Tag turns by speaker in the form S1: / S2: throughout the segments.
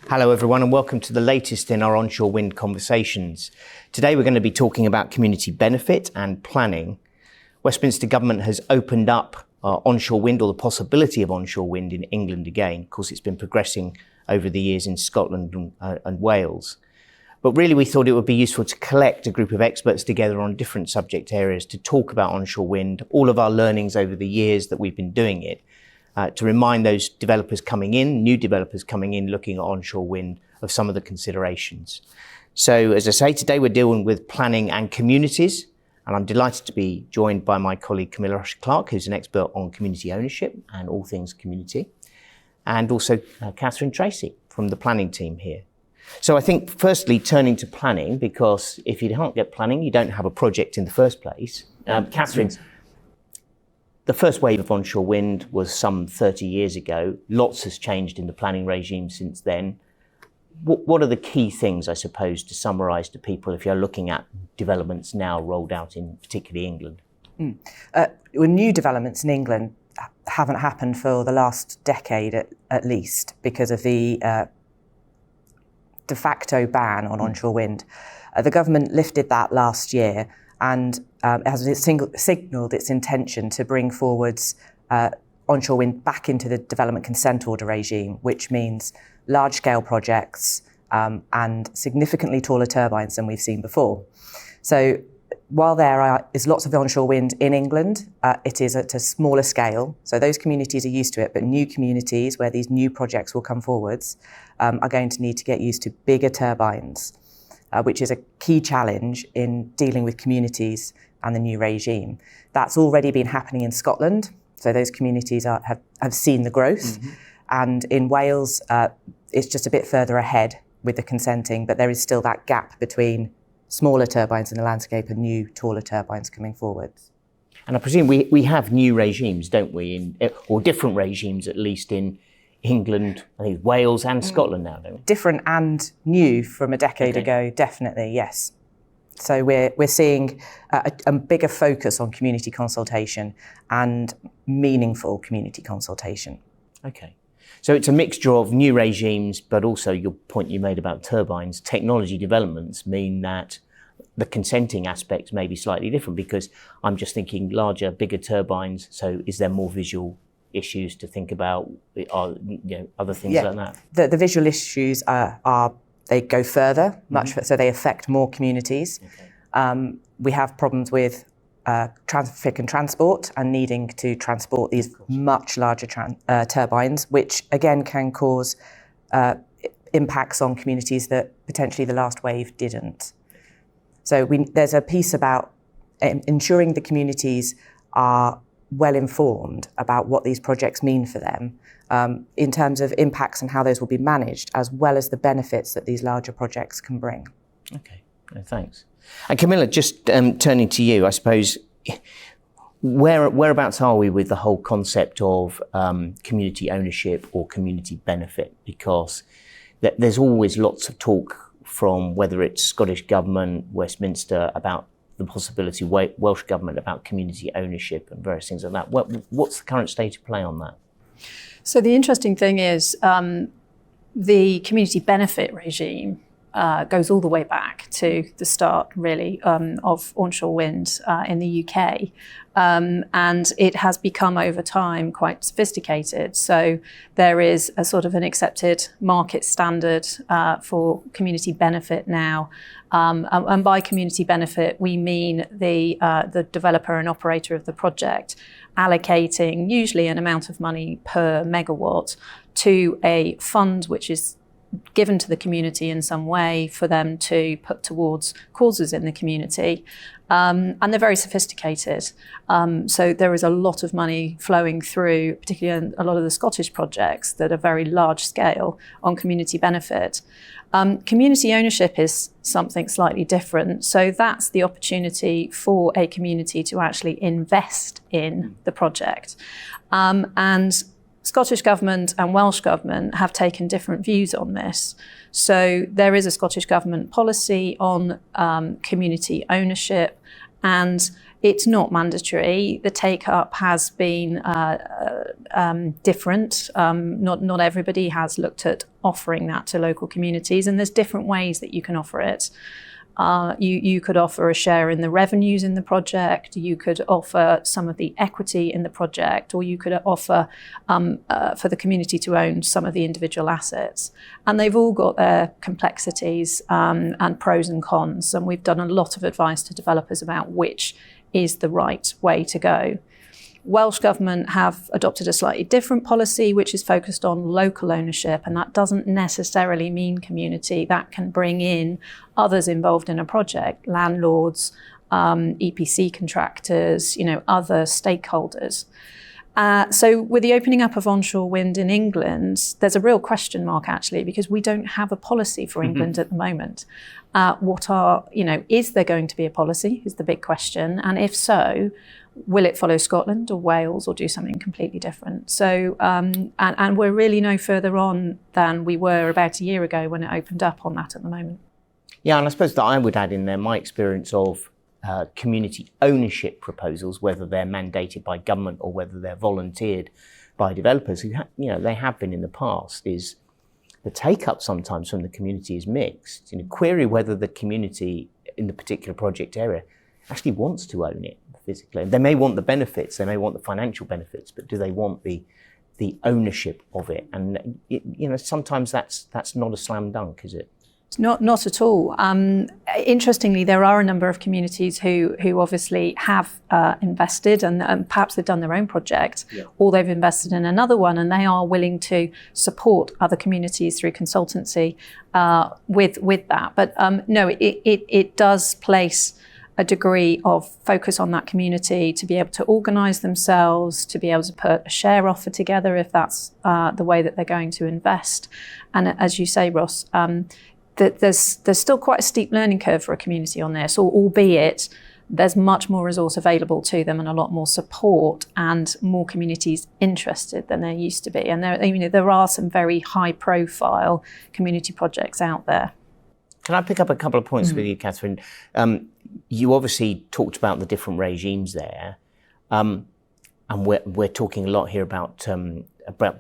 S1: Hello everyone and welcome to the latest in our Onshore Wind Conversations. Today we're going to be talking about community benefit and planning. Westminster Government has opened up onshore wind, or the possibility of onshore wind in England again. Of course, it's been progressing over the years in Scotland and Wales. But really we thought it would be useful to collect a group of experts together on different subject areas to talk about onshore wind, all of our learnings over the years that we've been doing it, to remind those developers coming in, new developers coming in, looking at onshore wind, of some of the considerations. So as I say, today we're dealing with planning and communities, and I'm delighted to be joined by my colleague Camilla Usher-Clark, who's an expert on community ownership and all things community, and also Cathryn Tracey from the planning team here. So I think firstly, turning to planning, because if you can't get planning, you don't have a project in the first place. Cathryn, the first wave of onshore wind was some 30 years ago. Lots has changed in the planning regime since then. What are the key things, I suppose, to summarise to people if you're looking at developments now rolled out in particularly England?
S2: New developments in England haven't happened for the last decade at least because of the de facto ban on onshore wind. The government lifted that last year and has signalled its intention to bring forwards onshore wind back into the development consent order regime, which means large-scale projects and significantly taller turbines than we've seen before. So while there is lots of onshore wind in England, it is at a smaller scale. So those communities are used to it, but new communities where these new projects will come forwards are going to need to get used to bigger turbines, which is a key challenge in dealing with communities and the new regime. That's already been happening in Scotland. So those communities have seen the growth. Mm-hmm. And in Wales, it's just a bit further ahead with the consenting, but there is still that gap between smaller turbines in the landscape and new, taller turbines coming forwards.
S1: And I presume we have new regimes, don't we, or different regimes at least in England, I think Wales and Scotland now, don't we?
S2: Different and new from a decade ago, definitely, yes. So we're seeing a bigger focus on community consultation and meaningful community consultation.
S1: Okay. So it's a mixture of new regimes, but also your point you made about turbines. Technology developments mean that the consenting aspects may be slightly different, because I'm just thinking larger, bigger turbines. So is there more visual issues to think about, or other things like that? The
S2: visual issues they go further, much so they affect more communities. Okay. We have problems with traffic and transport and needing to transport these much larger turbines, which again can cause impacts on communities that potentially the last wave didn't. So there's a piece about ensuring the communities are well informed about what these projects mean for them in terms of impacts and how those will be managed, as well as the benefits that these larger projects can bring.
S1: Okay, thanks. And Camilla, just turning to you, I suppose, whereabouts are we with the whole concept of community ownership or community benefit? Because there's always lots of talk from whether it's Scottish Government, Westminster, about the possibility, Welsh Government about community ownership and various things like that. What's the current state of play on that?
S3: So the interesting thing is the community benefit regime goes all the way back to the start, really, of onshore wind in the UK. And it has become, over time, quite sophisticated. So there is a sort of an accepted market standard for community benefit now. And by community benefit, we mean the developer and operator of the project allocating usually an amount of money per megawatt to a fund which is given to the community in some way for them to put towards causes in the community. And they're very sophisticated. So there is a lot of money flowing through, particularly in a lot of the Scottish projects that are very large scale on community benefit. Community ownership is something slightly different. So that's the opportunity for a community to actually invest in the project. And Scottish Government and Welsh Government have taken different views on this. So there is a Scottish Government policy on community ownership, and It's not mandatory. The take-up has been different. Not everybody has looked at offering that to local communities, and there's different ways that you can offer it. You could offer a share in the revenues in the project, you could offer some of the equity in the project, or you could offer for the community to own some of the individual assets. And they've all got their complexities and pros and cons. And we've done a lot of advice to developers about which is the right way to go. Welsh Government have adopted a slightly different policy, which is focused on local ownership, and that doesn't necessarily mean community. That can bring in others involved in a project, landlords, EPC contractors, other stakeholders. So with the opening up of onshore wind in England, there's a real question mark actually, because we don't have a policy for England at the moment. Is there going to be a policy is the big question. And if so, will it follow Scotland or Wales or do something completely different? So, and we're really no further on than we were about a year ago when it opened up on that at the moment.
S1: Yeah, and I suppose that I would add in there my experience of community ownership proposals, whether they're mandated by government or whether they're volunteered by developers who, they have been in the past, is the take-up sometimes from the community is mixed. Query whether the community in the particular project area actually wants to own it physically. They may want the benefits, they may want the financial benefits, but do they want the ownership of it? And sometimes that's not a slam dunk, is it?
S3: Not at all. Interestingly, there are a number of communities who obviously have invested and perhaps they've done their own project, or they've invested in another one, and they are willing to support other communities through consultancy with that. But no, it does place a degree of focus on that community to be able to organise themselves, to be able to put a share offer together if that's the way that they're going to invest. And as you say, Ross, there's still quite a steep learning curve for a community on this, albeit there's much more resource available to them and a lot more support and more communities interested than there used to be. And there are some very high profile community projects out there.
S1: Can I pick up a couple of points with you, Cathryn? You obviously talked about the different regimes there, and we're talking a lot here about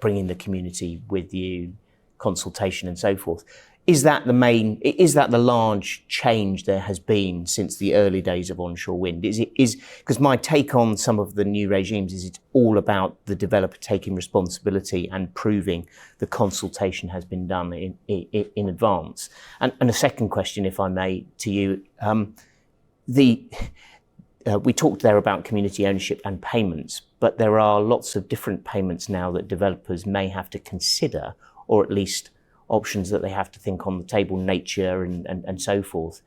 S1: bringing the community with you, consultation and so forth. Is that the large change there has been since the early days of onshore wind? Because my take on some of the new regimes is it's all about the developer taking responsibility and proving the consultation has been done in advance. And a second question, if I may, to you, we talked there about community ownership and payments, but there are lots of different payments now that developers may have to consider, or at least options that they have to think on the table, nature and so forth.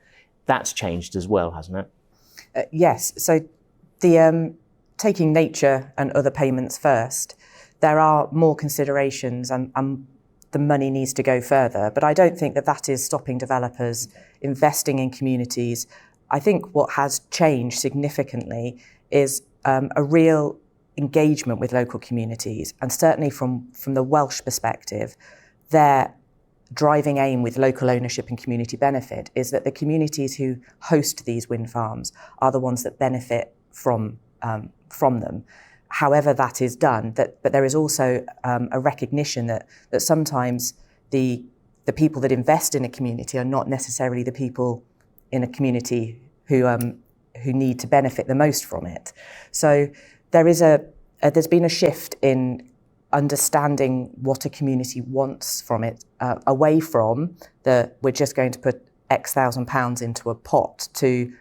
S1: That's changed as well, hasn't it?
S2: Yes. So the taking nature and other payments first, there are more considerations and the money needs to go further. But I don't think that is stopping developers investing in communities. I think what has changed significantly is a real engagement with local communities. And certainly from the Welsh perspective, their driving aim with local ownership and community benefit is that the communities who host these wind farms are the ones that benefit from them. However that is done, but there is also a recognition that sometimes the people that invest in a community are not necessarily the people in a community who need to benefit the most from it. So there's been a shift in understanding what a community wants from it, away from we're just going to put X thousand pounds into a pot, to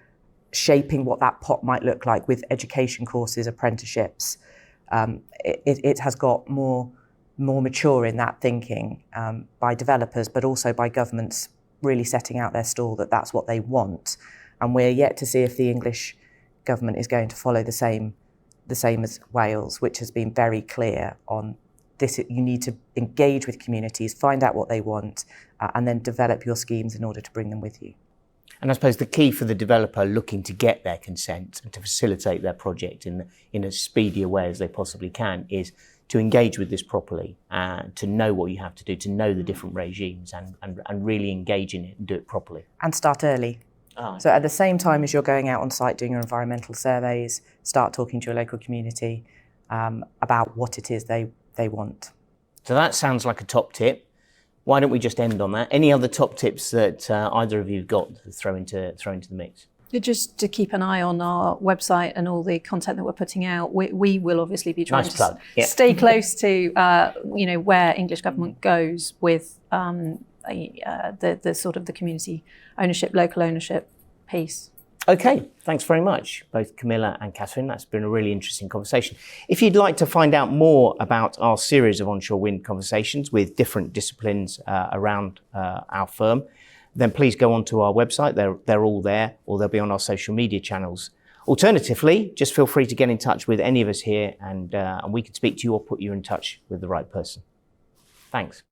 S2: shaping what that pot might look like with education courses, apprenticeships. It has got more mature in that thinking by developers, but also by governments really setting out their stall that that's what they want. And we're yet to see if the English government is going to follow the same as Wales, which has been very clear on this. You need to engage with communities, find out what they want, and then develop your schemes in order to bring them with you.
S1: And I suppose the key for the developer looking to get their consent and to facilitate their project in as speedy a way as they possibly can is to engage with this properly, to know what you have to do, to know the different regimes and really engage in it and do it properly.
S2: And start early. So at the same time as you're going out on site doing your environmental surveys, start talking to your local community about what it is they want.
S1: So that sounds like a top tip. Why don't we just end on that? Any other top tips that either of you have got to throw into the mix?
S3: Just to keep an eye on our website and all the content that we're putting out. We will obviously be trying to stay close to where English government goes with the sort of the community ownership, local ownership piece.
S1: Okay, thanks very much, both Camilla and Cathryn. That's been a really interesting conversation. If you'd like to find out more about our series of onshore wind conversations with different disciplines around our firm, then please go onto our website. They're all there, or they'll be on our social media channels. Alternatively, just feel free to get in touch with any of us here, and we can speak to you or put you in touch with the right person. Thanks.